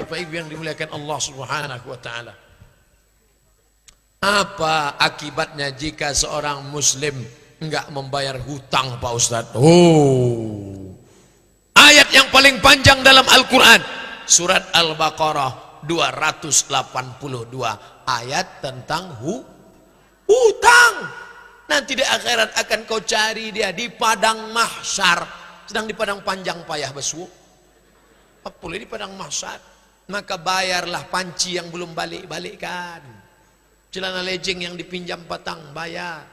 Bapak Ibu yang dimuliakan Allah Subhanahu wa taala. Apa akibatnya jika seorang muslim enggak membayar hutang, Pak Ustadz? Oh. Ayat yang paling panjang dalam Al-Qur'an, surat Al-Baqarah 282, ayat tentang hutang. Nanti di akhirat akan kau cari dia di padang mahsyar, sedang di padang panjang payah besu. Apa boleh di padang mahsyar? Maka bayarlah panci yang belum balik-balikkan, celana lejeng yang dipinjam patang bayar,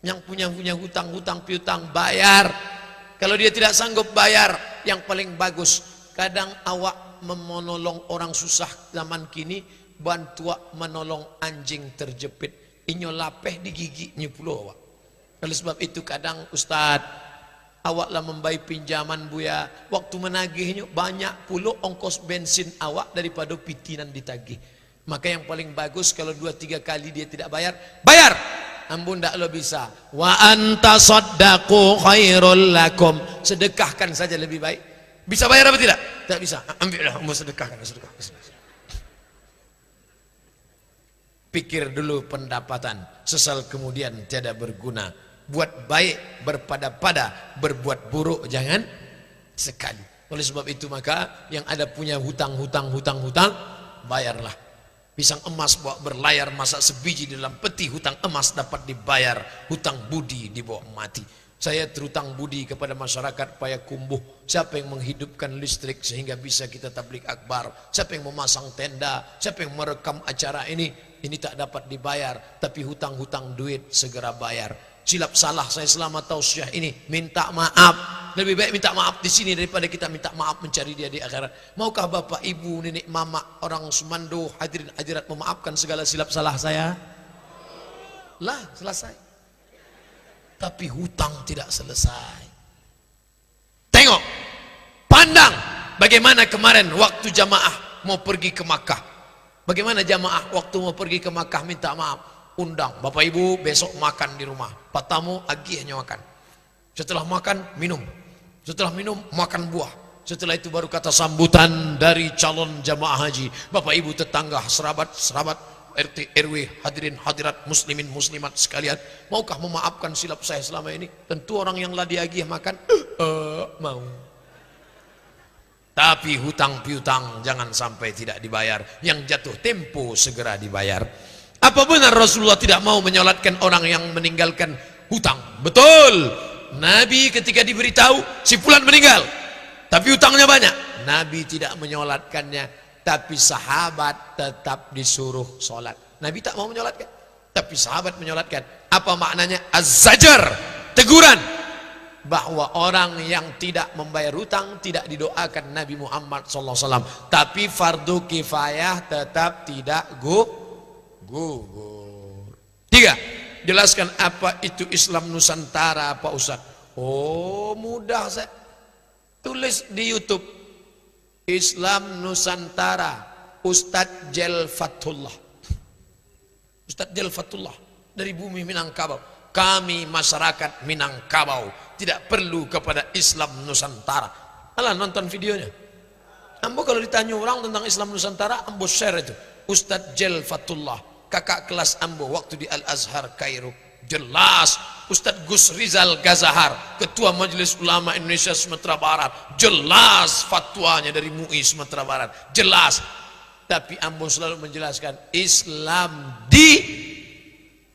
yang punya hutang piutang bayar. Kalau dia tidak sanggup bayar, yang paling bagus, kadang awak menolong orang susah zaman kini, bantu menolong anjing terjepit, inyo lapeh di giginya pulau awak. Oleh sebab itu kadang Ustadz, awaklah membayar pinjaman buya, waktu menagihnya banyak puluh ongkos bensin awak daripada pitinan ditagih. Maka yang paling bagus kalau 2-3 kali dia tidak bayar, bayar. Ampun tak lo bisa. Wa anta saddaqu khairul lakum. Sedekahkan saja lebih baik. Bisa bayar apa tidak? Tak bisa. Ambillah, mau sedekahkan, sedekah. Pikir dulu pendapatan, sesal kemudian tiada berguna. Buat baik berpada-pada, berbuat buruk jangan sekali. Oleh sebab itu maka yang ada punya hutang, bayarlah. Pisang emas bawa berlayar, masak sebiji di dalam peti, hutang emas dapat dibayar, hutang budi dibawa mati. Saya terutang budi kepada masyarakat Payakumbuh. Siapa yang menghidupkan listrik sehingga bisa kita tabligh akbar, siapa yang memasang tenda, siapa yang merekam acara ini tak dapat dibayar, tapi hutang-hutang duit segera bayar. Silap salah saya selama tausiah ini, minta maaf. Lebih baik minta maaf di sini daripada kita minta maaf mencari dia di akhirat. Maukah bapak, ibu, nenek, mama, orang Sumando, hadirin hadirat memaafkan segala silap salah saya? Lah, selesai. Tapi hutang tidak selesai. Tengok, pandang bagaimana kemarin waktu jamaah mau pergi ke Makkah. Bagaimana jamaah waktu mau pergi ke Makkah minta maaf. Undang bapak ibu besok makan di rumah, pak tamu agihnya makan, setelah makan minum, setelah minum makan buah, setelah itu baru kata sambutan dari calon jamaah haji. Bapak ibu tetangga, serabat RT RW, hadirin hadirat muslimin muslimat sekalian, maukah memaafkan silap saya selama ini? Tentu orang yang lagi agih makan mau. Tapi hutang piutang jangan sampai tidak dibayar, yang jatuh tempo segera dibayar. Apa benar Rasulullah tidak mau menyolatkan orang yang meninggalkan hutang? Betul. Nabi ketika diberitahu si fulan meninggal tapi hutangnya banyak, Nabi tidak menyolatkannya, tapi sahabat tetap disuruh solat. Nabi tak mau menyolatkan, tapi sahabat menyolatkan. Apa maknanya? Az-zajar, teguran bahwa orang yang tidak membayar hutang tidak didoakan Nabi Muhammad SAW, tapi fardu kifayah tetap tidak gugur. 3. Jelaskan apa itu Islam Nusantara Pak Ustaz. Oh mudah, saya tulis di YouTube Islam Nusantara Ustadz Jel Fatullah. Ustadz Jel Fatullah dari bumi Minangkabau. Kami masyarakat Minangkabau tidak perlu kepada Islam Nusantara. Alah, nonton videonya. Ambo kalau ditanya orang tentang Islam Nusantara, ambo share itu Ustadz Jel Fatullah, kakak kelas ambo waktu di Al-Azhar Kairo. Jelas. Ustadz Gus Rizal Gazahar, ketua Majelis Ulama Indonesia Sumatera Barat, jelas fatwanya dari MUI Sumatera Barat, jelas. Tapi ambo selalu menjelaskan Islam di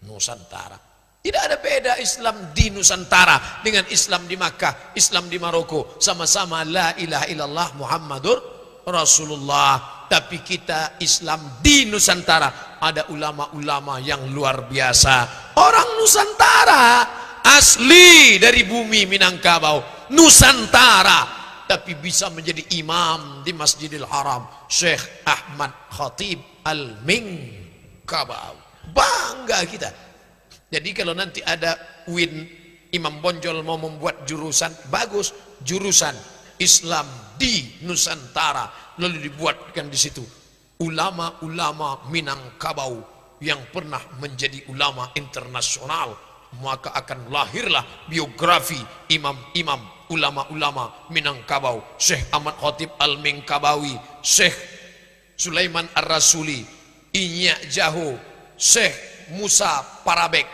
Nusantara. Tidak ada beda Islam di Nusantara dengan Islam di Makkah, Islam di Maroko. Sama-sama la ilaha illallah Muhammadur Rasulullah. Tapi kita Islam di Nusantara, ada ulama-ulama yang luar biasa. Orang Nusantara asli dari bumi Minangkabau, Nusantara, tapi bisa menjadi imam di Masjidil Haram, Syekh Ahmad Khatib Al-Minangkabau. Bangga kita. Jadi kalau nanti ada UIN, Imam Bonjol mau membuat jurusan, bagus, jurusan Islam di Nusantara, lalu dibuatkan di situ ulama-ulama Minangkabau yang pernah menjadi ulama internasional, maka akan lahirlah biografi imam-imam ulama-ulama Minangkabau, Syekh Ahmad Khatib Al-Mingkabawi, Syekh Sulaiman Ar-Rasuli, Inyak Jaho, Syekh Musa Parabek,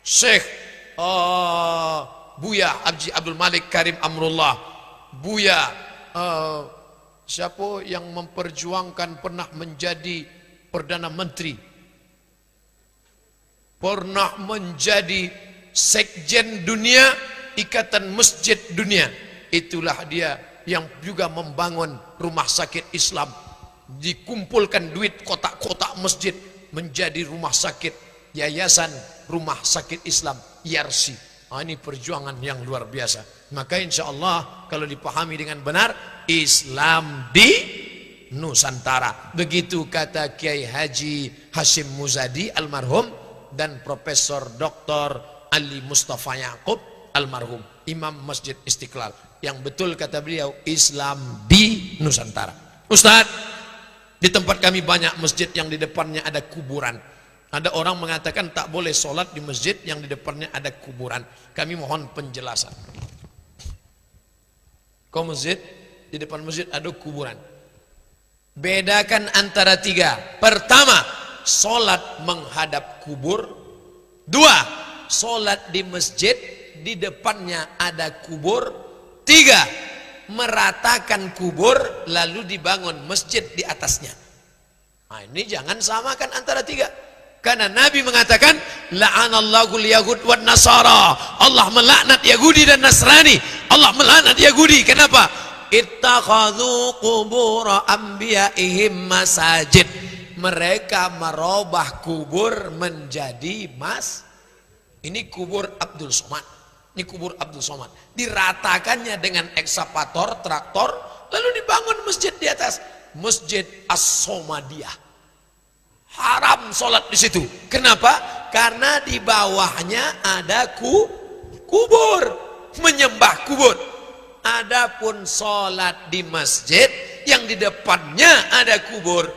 Syekh Buya Haji Abdul Malik Karim Amrullah, Buya siapa yang memperjuangkan pernah menjadi Perdana Menteri, pernah menjadi Sekjen Dunia, Ikatan Masjid Dunia. Itulah dia yang juga membangun rumah sakit Islam, dikumpulkan duit kotak-kotak masjid menjadi rumah sakit, yayasan rumah sakit Islam YARSI. Ini perjuangan yang luar biasa. Maka insya Allah kalau dipahami dengan benar, Islam di Nusantara. Begitu kata Kiai Haji Hashim Muzadi almarhum dan Profesor Dr. Ali Mustafa Yaakob almarhum, Imam Masjid Istiqlal. Yang betul kata beliau, Islam di Nusantara. Ustaz, di tempat kami banyak masjid yang di depannya ada kuburan. Ada orang mengatakan tak boleh sholat di masjid yang di depannya ada kuburan. Kami mohon penjelasan. Kau masjid, di depan masjid ada kuburan. Bedakan antara tiga. Pertama, sholat menghadap kubur. Dua, sholat di masjid di depannya ada kubur. Tiga, meratakan kubur lalu dibangun masjid di atasnya. Nah, ini jangan samakan antara tiga. Karena Nabi mengatakan la'anallahu al-yahud wan nasara. Allah melaknat Yahudi dan Nasrani. Allah melaknat Yahudi. Kenapa? Ittakhadhu qubur anbiya'ihim masajid. Mereka merubah kubur menjadi ini kubur Abdul Somad. Ini kubur Abdul Somad. Diratakannya dengan ekskavator, traktor, lalu dibangun masjid di atas. Masjid As-Somadiyah. Haram sholat di situ. Kenapa? Karena di bawahnya ada kubur, menyembah kubur. Adapun sholat di masjid yang di depannya ada kubur,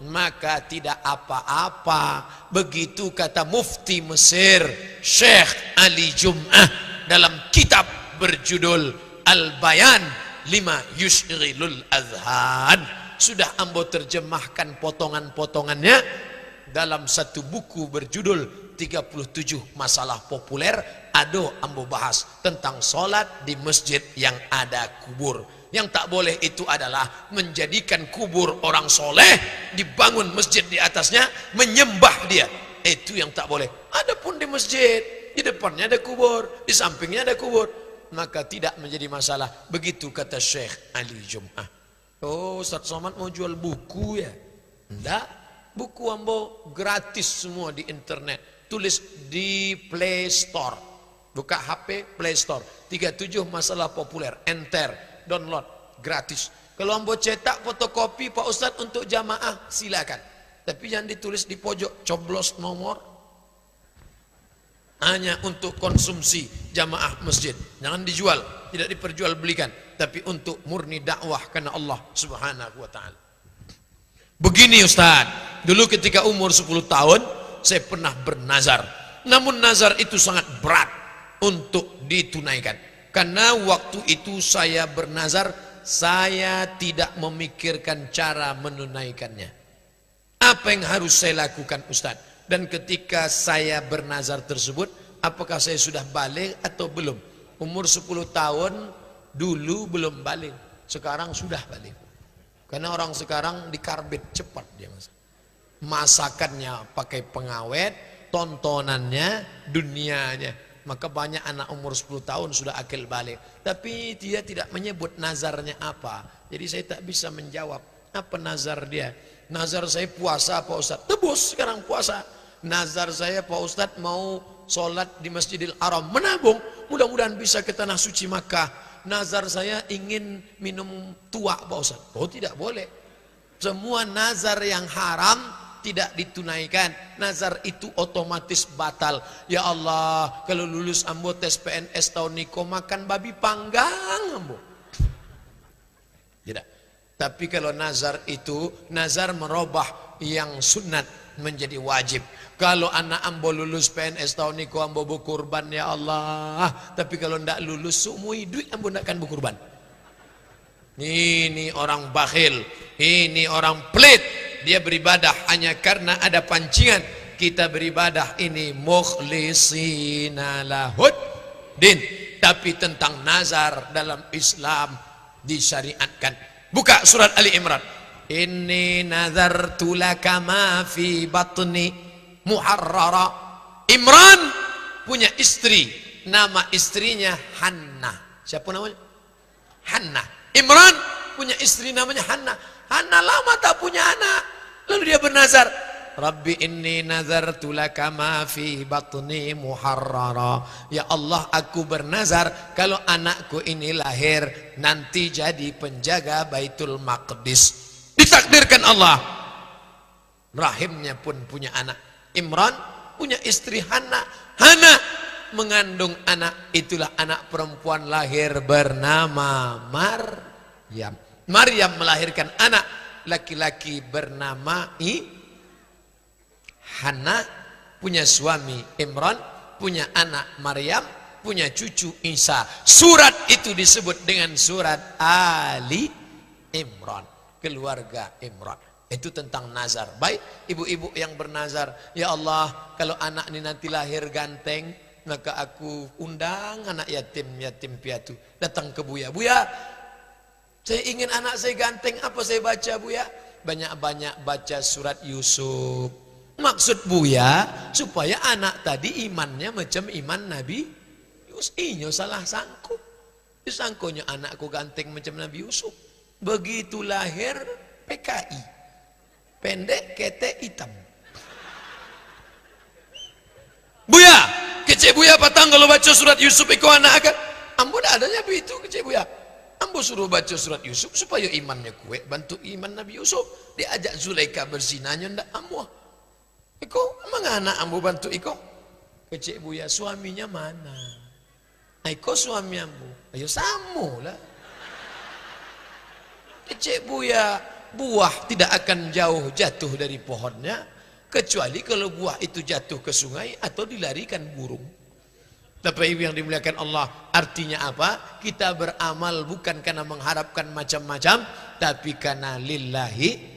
maka tidak apa-apa. Begitu kata Mufti Mesir Syekh Ali Jum'ah dalam kitab berjudul Al-Bayan Lima Yushghilul Adhan. Sudah ambo terjemahkan potongan-potongannya dalam satu buku berjudul 37 Masalah Populer. Ado ambo bahas tentang sholat di masjid yang ada kubur. Yang tak boleh itu adalah menjadikan kubur orang soleh, dibangun masjid di atasnya, menyembah dia. Itu yang tak boleh. Adapun di masjid, di depannya ada kubur, di sampingnya ada kubur, maka tidak menjadi masalah. Begitu kata Syekh Ali Jum'ah. Oh, Ustaz Somad mau jual buku ya? Enggak, buku ambo gratis semua di internet. Tulis di Play Store. Buka HP Play Store. 37 Masalah Populer. Enter, download, gratis. Kalau ambo cetak fotokopi Pak Ustaz untuk jamaah, silakan. Tapi jangan ditulis di pojok, coblos nomor. Hanya untuk konsumsi jamaah masjid. Jangan dijual, tidak diperjualbelikan. Tapi untuk murni dakwah karena Allah Subhanahu wa ta'ala. Begini Ustaz, dulu ketika umur 10 tahun saya pernah bernazar. Namun nazar itu sangat berat untuk ditunaikan. Karena waktu itu saya bernazar, saya tidak memikirkan cara menunaikannya. Apa yang harus saya lakukan Ustaz? Dan ketika saya bernazar tersebut, apakah saya sudah balik atau belum? Umur 10 tahun dulu belum balik, sekarang sudah balik. Karena orang sekarang dikarbit cepat dia masak. Masakannya pakai pengawet, tontonannya dunianya. Maka banyak anak umur 10 tahun sudah akil balik. Tapi dia tidak menyebut nazarnya apa. Jadi saya tak bisa menjawab apa nazar dia. Nazar saya puasa Pak Ustaz, tebus sekarang puasa. Nazar saya Pak Ustaz mau sholat di Masjidil Haram, menabung, mudah-mudahan bisa ke tanah suci Makkah. Nazar saya ingin minum tua Pak Ustaz. Oh tidak boleh. Semua nazar yang haram tidak ditunaikan. Nazar itu otomatis batal. Ya Allah, kalau lulus ambo tes PNS tahun niko makan babi panggang ambo. Tidak. Tapi kalau nazar itu, nazar merubah yang sunat menjadi wajib. Kalau anak ambo lulus PNS tahun ini ambo berkurban ya Allah. Tapi kalau ndak lulus sumui duit ambo ndak akan berkurban. Ini orang bakhil, ini orang pelit. Dia beribadah hanya karena ada pancingan. Kita beribadah ini mukhlisina lahud din. Tapi tentang nazar dalam Islam disyariatkan. Buka surat Ali Imran. Inni nazartu laka ma fi batni muharrara. Imran punya istri, nama istrinya Hannah. Siapa namanya? Hannah. Imran punya istri namanya Hannah. Hannah lama tak punya anak. Lalu dia bernazar, Rabbi inni nazartu laka ma fi batni muharrara. Ya Allah, aku bernazar kalau anakku ini lahir nanti jadi penjaga Baitul Maqdis. Ditakdirkan Allah, rahimnya pun punya anak. Imran punya istri Hannah. Hannah mengandung anak, itulah anak perempuan lahir bernama Maryam. Maryam melahirkan anak laki-laki bernama Hannah, punya suami Imran, punya anak Maryam, punya cucu Isa. Surat itu disebut dengan surat Ali Imran, keluarga Imran. Itu tentang nazar. Baik, ibu-ibu yang bernazar, ya Allah, kalau anak ini nanti lahir ganteng, maka aku undang anak yatim piatu datang ke Buya. Buya, saya ingin anak saya ganteng, apa saya baca Buya? Banyak-banyak baca surat Yusuf. Maksud Buya supaya anak tadi imannya macam iman Nabi Yusuf. Inyo salah sangku. Disangkonya anakku ganteng macam Nabi Yusuf. Begitu lahir PKI, pendek kete hitam. Buya, kecik Buya patang kalau baca surat Yusuf iko anak akan. Ambo dah adanya begitu kecik Buya. Ambo suruh baca surat Yusuf supaya imannya kuat, bantu iman Nabi Yusuf. Diajak Zulaika berzinanya ndak ambo. Iko, emang anak ambo bantu iko? Kecik Buya, suaminya mana? Iko suami ambo. Ayo samu lah. Kecik Buya, buah tidak akan jauh jatuh dari pohonnya kecuali kalau buah itu jatuh ke sungai atau dilarikan burung. Tapi ibu yang dimuliakan Allah, artinya apa? Kita beramal bukan karena mengharapkan macam-macam, tapi karena lillahi